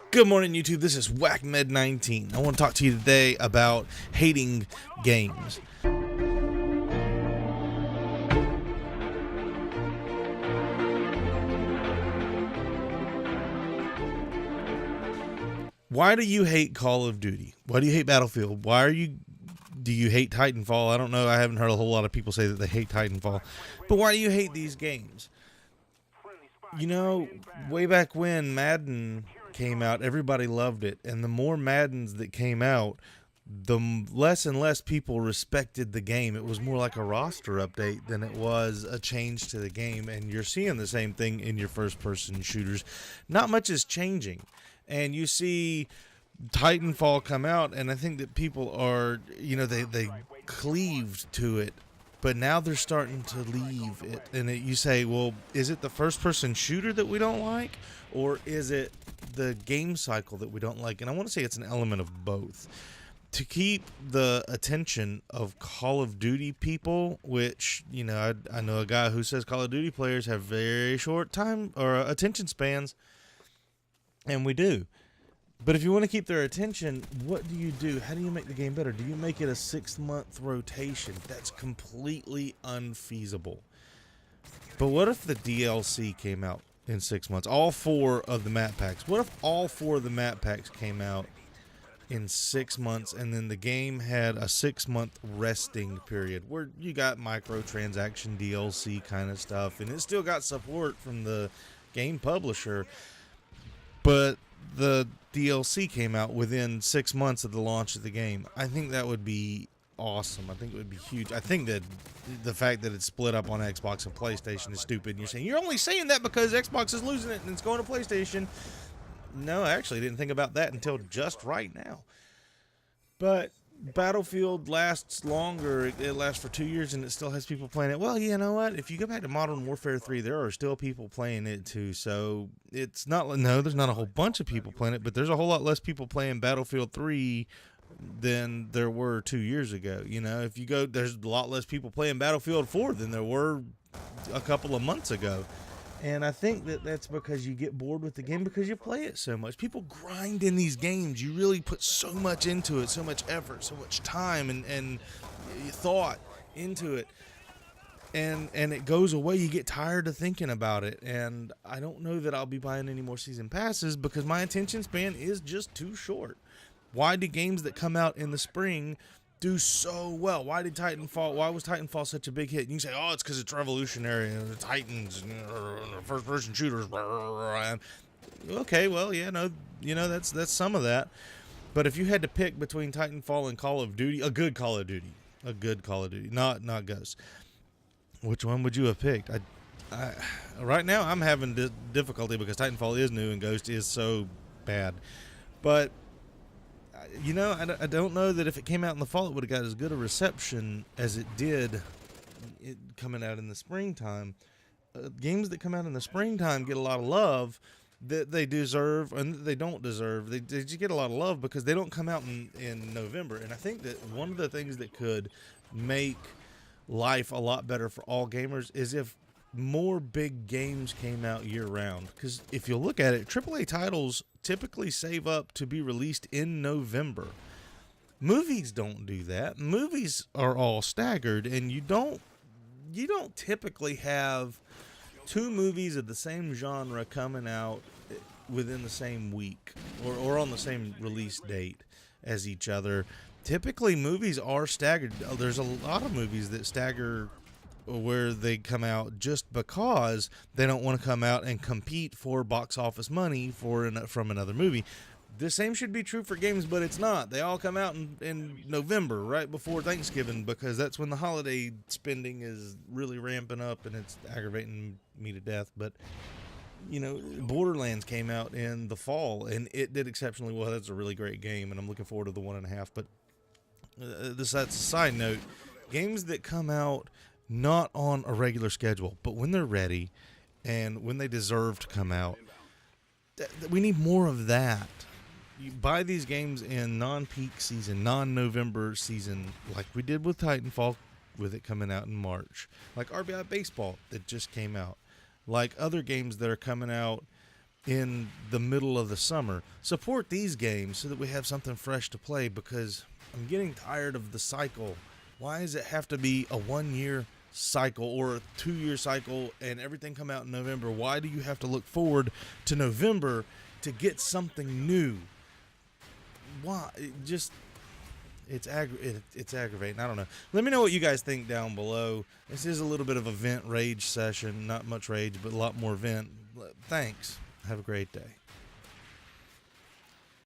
Good morning, YouTube. This is WhackMed19. I want to talk to you today about hating games. Why do you hate Call of Duty? Why do you hate Battlefield? Do you hate Titanfall? I don't know. I haven't heard a whole lot of people say that they hate Titanfall. But why do you hate these games? You know, way back when Madden came out, everybody loved it. And the more Maddens that came out, the less and less people respected the game. It was more like a roster update than it was a change to the game. And you're seeing the same thing in your first person shooters. Not much is changing. And you see Titanfall come out, and I think that people are, they cleaved to it, but now they're starting to leave it. And you say, well, is it the first person shooter that we don't like, or is it the game cycle that we don't like? And I want to say it's an element of both. To keep the attention of Call of Duty people, which, I know a guy who says Call of Duty players have very short time or attention spans, and we do. But if you want to keep their attention, what do you do? How do you make the game better? Do you make it a 6-month rotation? That's completely unfeasible. But what if the DLC came out in 6 months? All 4 of the map packs. What if all 4 of the map packs came out in 6 months, and then the game had a 6-month resting period where you got microtransaction DLC kind of stuff, and it still got support from the game publisher, but the DLC came out within 6 months of the launch of the game? I think that would be awesome. I think it would be huge. I think that the fact that it's split up on Xbox and PlayStation is stupid. And you're saying, you're only saying that because Xbox is losing it and it's going to PlayStation. No, I actually didn't think about that until just right now. But Battlefield lasts longer. It lasts for 2 years and it still has people playing it. Well, you know what? If you go back to Modern Warfare 3, there are still people playing it too. So it's not, no, there's not a whole bunch of people playing it, but there's a whole lot less people playing Battlefield 3 than there were 2 years ago. If you go, there's a lot less people playing Battlefield 4 than there were a couple of months ago. And I think that that's because you get bored with the game because you play it so much. People grind in these games. You really put so much into it, so much effort, so much time and thought into it. And it goes away. You get tired of thinking about it. And I don't know that I'll be buying any more season passes because my attention span is just too short. Why do games that come out in the spring do so well? Why was Titanfall such a big hit? And you can say, oh, it's because it's revolutionary and the Titans and first person shooters. Okay, well, yeah, no, that's some of that. But if you had to pick between Titanfall and Call of Duty, a good Call of Duty, not Ghost, which one would you have picked? Right now I'm having difficulty because Titanfall is new and Ghost is so bad. But I don't know that if it came out in the fall, it would have got as good a reception as it did coming out in the springtime. Games that come out in the springtime get a lot of love that they deserve and that they don't deserve. They just get a lot of love because they don't come out in November. And I think that one of the things that could make life a lot better for all gamers is if more big games came out year-round. Because if you look at it, AAA titles typically save up to be released in November. Movies don't do that. Movies are all staggered, and you don't typically have 2 movies of the same genre coming out within the same week or on the same release date as each other. Typically, movies are staggered. There's a lot of movies that stagger where they come out just because they don't want to come out and compete for box office money from another movie. The same should be true for games, but it's not. They all come out in November, right before Thanksgiving, because that's when the holiday spending is really ramping up and it's aggravating me to death. But, Borderlands came out in the fall and it did exceptionally well. That's a really great game, and I'm looking forward to the 1.5. But that's a side note. Games that come out not on a regular schedule, but when they're ready and when they deserve to come out, we need more of that. You buy these games in non-peak season, non-November season, like we did with Titanfall, with it coming out in March, like RBI Baseball that just came out, like other games that are coming out in the middle of the summer. Support these games so that we have something fresh to play, because I'm getting tired of the cycle. Why does it have to be a 1 year cycle or a 2 year cycle and everything come out in November? Why do you have to look forward to November to get something new? Why? It's aggravating. I don't know. Let me know what you guys think down below. This is a little bit of a vent rage session. Not much rage, but a lot more vent. Thanks. Have a great day.